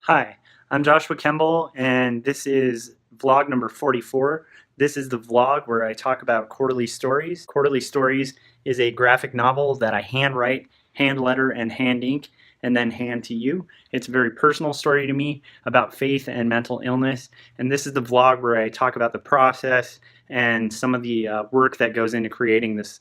Hi, I'm Joshua Kemble, and this is vlog number 44. This is the vlog where I talk about Quarterly Stories. Quarterly Stories is a graphic novel that I handwrite, hand letter, and hand ink, and then hand to you. It's a very personal story to me about faith and mental illness, and this is the vlog where I talk about the process and some of the work that goes into creating this.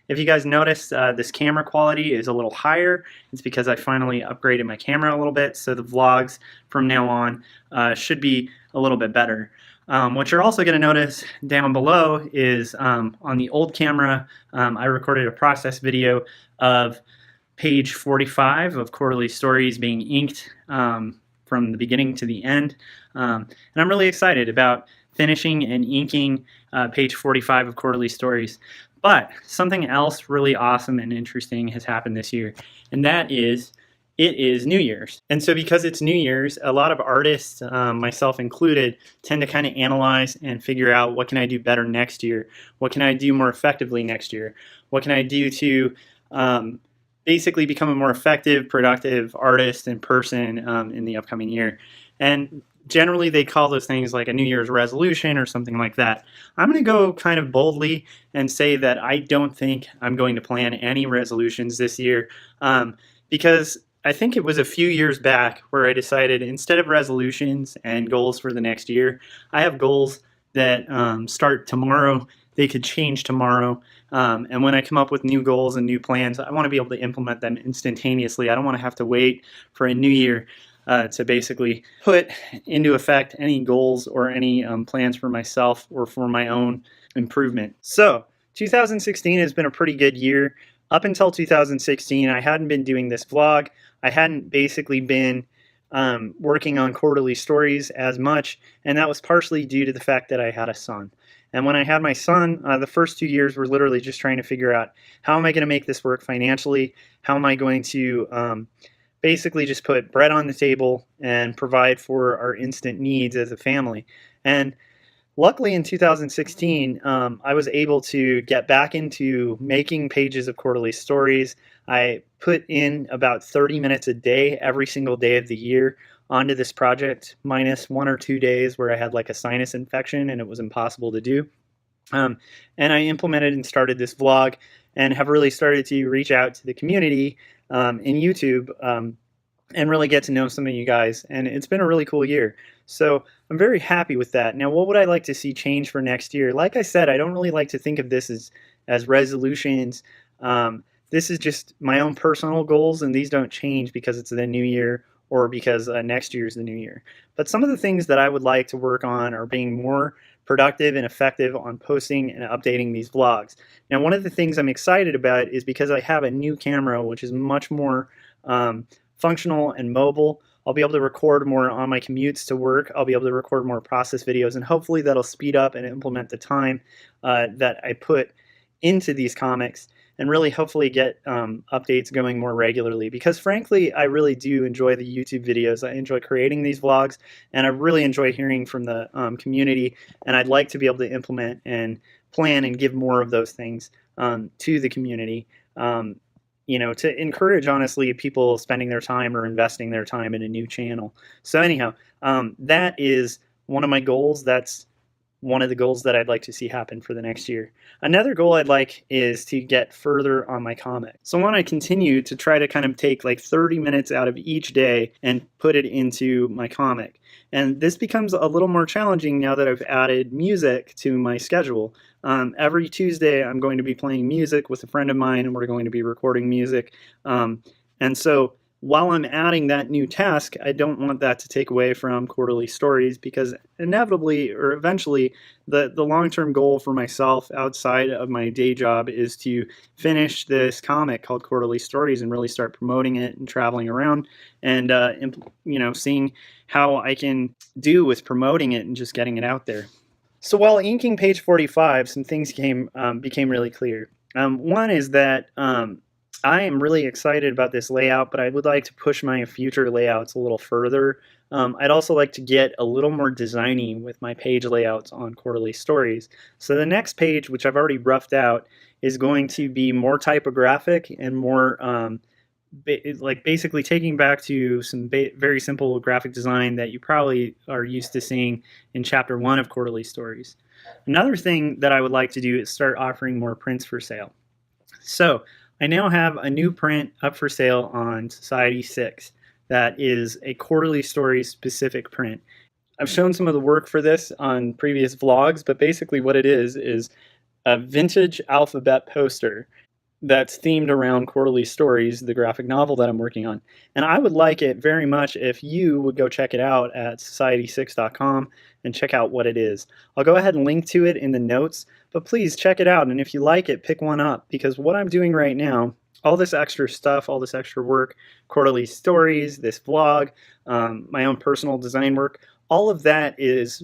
If you guys notice, this camera quality is a little higher. It's because I finally upgraded my camera a little bit, so the vlogs from now on should be a little bit better. What you're also going to notice down below is on the old camera, I recorded a process video of page 45 of Quarterly Stories being inked from the beginning to the end. And I'm really excited about finishing and inking page 45 of Quarterly Stories. But something else really awesome and interesting has happened this year, and that is it is New Year's. And so because it's New Year's, a lot of artists, myself included, tend to kind of analyze and figure out what can I do better next year? What can I do more effectively next year? What can I do to basically become a more effective, productive artist and person in the upcoming year? And generally they call those things like a New Year's resolution or something like that. I'm going to go kind of boldly and say that I don't think I'm going to plan any resolutions this year because I think it was a few years back where I decided instead of resolutions and goals for the next year, I have goals that start tomorrow. They could change tomorrow. And when I come up with new goals and new plans, I want to be able to implement them instantaneously. I don't want to have to wait for a new year to basically put into effect any goals or any plans for myself or for my own improvement. So 2016 has been a pretty good year. Up until 2016, I hadn't been doing this vlog. I hadn't basically been working on Quarterly Stories as much, and that was partially due to the fact that I had a son. And when I had my son, the first 2 years were literally just trying to figure out how am I going to make this work financially? How am I going to basically just put bread on the table and provide for our instant needs as a family? And luckily in 2016, I was able to get back into making pages of Quarterly Stories. I put in about 30 minutes a day every single day of the year onto this project, minus 1 or 2 days where I had like a sinus infection and it was impossible to do. And I implemented and started this vlog and have really started to reach out to the community in YouTube and really get to know some of you guys. And it's been a really cool year. So I'm very happy with that. Now, what would I like to see change for next year? Like I said, I don't really like to think of this as resolutions. This is just my own personal goals, and these don't change because it's the new year or because next year is the new year. But some of the things that I would like to work on are being more productive and effective on posting and updating these vlogs. Now, one of the things I'm excited about is because I have a new camera, which is much more functional and mobile. I'll be able to record more on my commutes to work. I'll be able to record more process videos, and hopefully that'll speed up and implement the time that I put into these comics and really hopefully get updates going more regularly, because frankly I really do enjoy the YouTube videos. I enjoy creating these vlogs, and I really enjoy hearing from the community, and I'd like to be able to implement and plan and give more of those things to the community. You know, to encourage, honestly, people spending their time or investing their time in a new channel. So anyhow, that is one of my goals. That's one of the goals that I'd like to see happen for the next year. Another goal I'd like is to get further on my comic. So I want to continue to try to kind of take like 30 minutes out of each day and put it into my comic. And this becomes a little more challenging now that I've added music to my schedule. Every Tuesday I'm going to be playing music with a friend of mine, and we're going to be recording music. And so while I'm adding that new task, I don't want that to take away from Quarterly Stories, because inevitably or eventually the long-term goal for myself outside of my day job is to finish this comic called Quarterly Stories and really start promoting it and traveling around and you know, seeing how I can do with promoting it and just getting it out there. So while inking page 45, some things became really clear. One is that I am really excited about this layout, but I would like to push my future layouts a little further. I'd also like to get a little more designy with my page layouts on Quarterly Stories. So the next page, which I've already roughed out, is going to be more typographic and more like basically taking back to some very simple graphic design that you probably are used to seeing in chapter 1 of Quarterly Stories. Another thing that I would like to do is start offering more prints for sale. So I now have a new print up for sale on Society 6 that is a Quarterly Stories specific print. I've shown some of the work for this on previous vlogs, but basically what it is a vintage alphabet poster that's themed around Quarterly Stories, the graphic novel that I'm working on. And I would like it very much if you would go check it out at society6.com and check out what it is. I'll go ahead and link to it in the notes, but please check it out. And if you like it, pick one up, because what I'm doing right now, all this extra stuff, all this extra work, Quarterly Stories, this vlog, my own personal design work, all of that is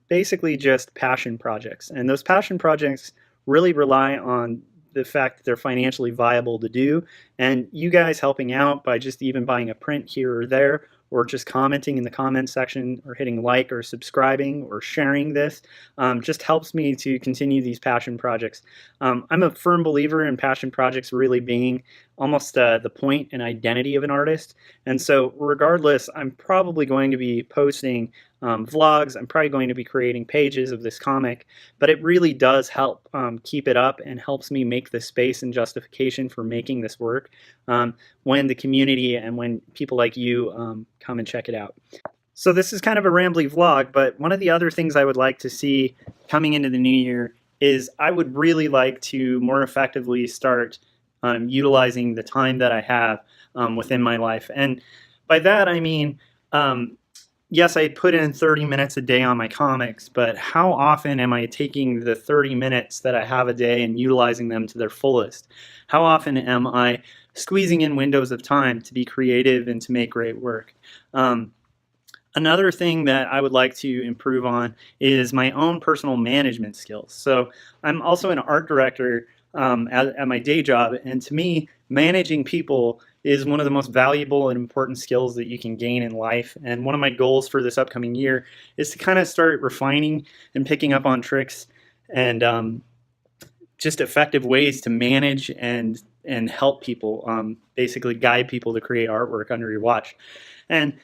basically just passion projects. And those passion projects really rely on the fact that they're financially viable to do, and you guys helping out by just even buying a print here or there, or just commenting in the comment section, or hitting like or subscribing or sharing this, just helps me to continue these passion projects. I'm a firm believer in passion projects really being almost the point and identity of an artist, and so regardless, I'm probably going to be posting vlogs. I'm probably going to be creating pages of this comic, but it really does help keep it up and helps me make the space and justification for making this work when the community and when people like you come and check it out. So this is kind of a rambly vlog, but one of the other things I would like to see coming into the new year is I would really like to more effectively start utilizing the time that I have within my life. And by that I mean, yes, I put in 30 minutes a day on my comics, but how often am I taking the 30 minutes that I have a day and utilizing them to their fullest? How often am I squeezing in windows of time to be creative and to make great work? Another thing that I would like to improve on is my own personal management skills. So I'm also an art director at my day job, and to me, managing people is one of the most valuable and important skills that you can gain in life. And one of my goals for this upcoming year is to kind of start refining and picking up on tricks and just effective ways to manage and help people, basically guide people to create artwork under your watch. And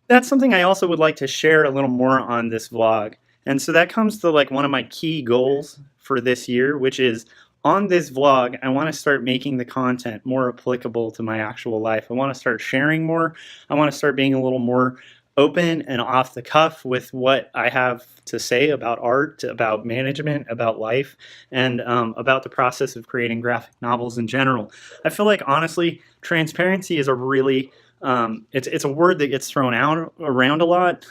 that's something I also would like to share a little more on this vlog. And so that comes to like one of my key goals for this year, which is on this vlog, I want to start making the content more applicable to my actual life. I want to start sharing more. I want to start being a little more open and off the cuff with what I have to say about art, about management, about life, and about the process of creating graphic novels in general. I feel like, honestly, transparency is a really it's a word that gets thrown out around a lot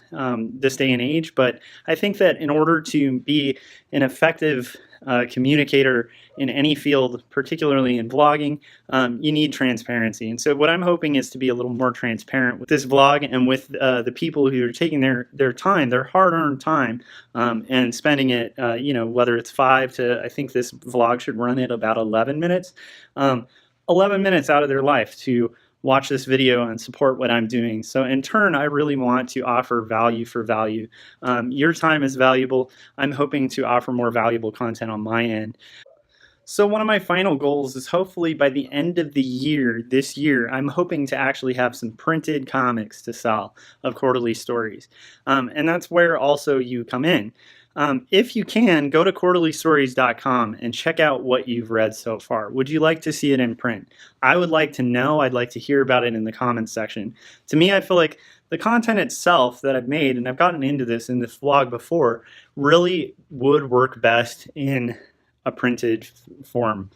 this day and age, but I think that in order to be an effective communicator in any field, particularly in vlogging, you need transparency. And so what I'm hoping is to be a little more transparent with this vlog and with the people who are taking their time, their hard-earned time, and spending it, whether it's 5 to, I think this vlog should run at about 11 minutes, 11 minutes out of their life to watch this video and support what I'm doing. So in turn, I really want to offer value for value. Your time is valuable. I'm hoping to offer more valuable content on my end. So one of my final goals is hopefully by the end of the year, this year, I'm hoping to actually have some printed comics to sell of Quarterly Stories. And that's where also you come in. If you can, go to quarterlystories.com and check out what you've read so far. Would you like to see it in print? I would like to know. I'd like to hear about it in the comments section. To me, I feel like the content itself that I've made, and I've gotten into this in this vlog before, really would work best in a printed form.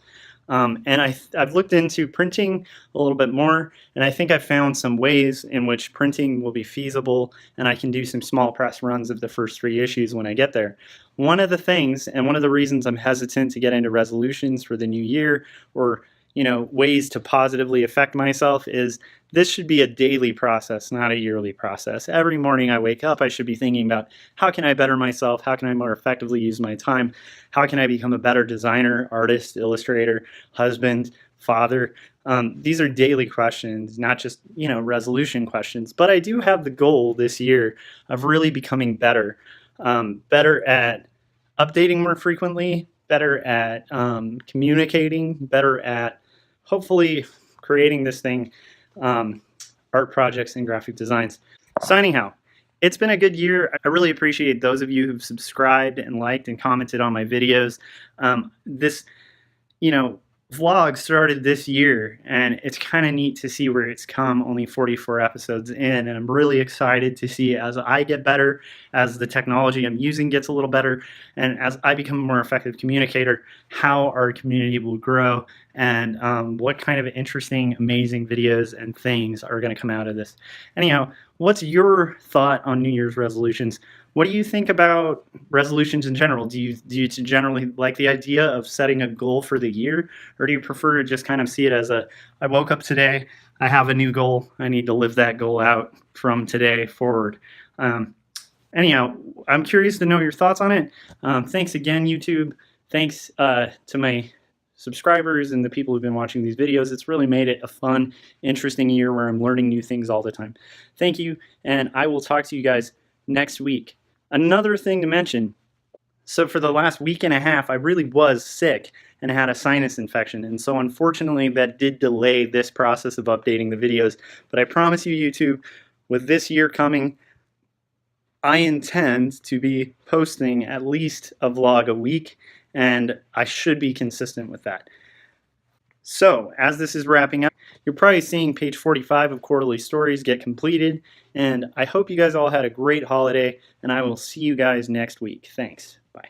And I've looked into printing a little bit more, and I think I've found some ways in which printing will be feasible, and I can do some small press runs of the first 3 issues when I get there. One of the things, and one of the reasons I'm hesitant to get into resolutions for the new year, or ways to positively affect myself, is this should be a daily process, not a yearly process. Every morning I wake up, I should be thinking about how can I better myself? How can I more effectively use my time? How can I become a better designer, artist, illustrator, husband, father? These are daily questions, not just, resolution questions. But I do have the goal this year of really becoming better, better at updating more frequently, better at communicating, better at hopefully creating this thing art projects and graphic designs. So anyhow, it's been a good year. I really appreciate those of you who've subscribed and liked and commented on my videos. This, you know, vlog started this year, and it's kind of neat to see where it's come, only 44 episodes in, and I'm really excited to see as I get better, as the technology I'm using gets a little better, and as I become a more effective communicator, how our community will grow, and what kind of interesting, amazing videos and things are going to come out of this. Anyhow, what's your thought on New Year's resolutions? What do you think about resolutions in general? Do you generally like the idea of setting a goal for the year, or do you prefer to just kind of see it as I woke up today, I have a new goal, I need to live that goal out from today forward? Anyhow, I'm curious to know your thoughts on it. Thanks again, YouTube. Thanks to my subscribers and the people who've been watching these videos. It's really made it a fun, interesting year where I'm learning new things all the time. Thank you, and I will talk to you guys next week. Another thing to mention, so for the last week and a half, I really was sick and had a sinus infection. And so unfortunately, that did delay this process of updating the videos. But I promise you, YouTube, with this year coming, I intend to be posting at least a vlog a week, and I should be consistent with that. So, as this is wrapping up, you're probably seeing page 45 of Quarterly Stories get completed, and I hope you guys all had a great holiday, and I will see you guys next week. Thanks. Bye.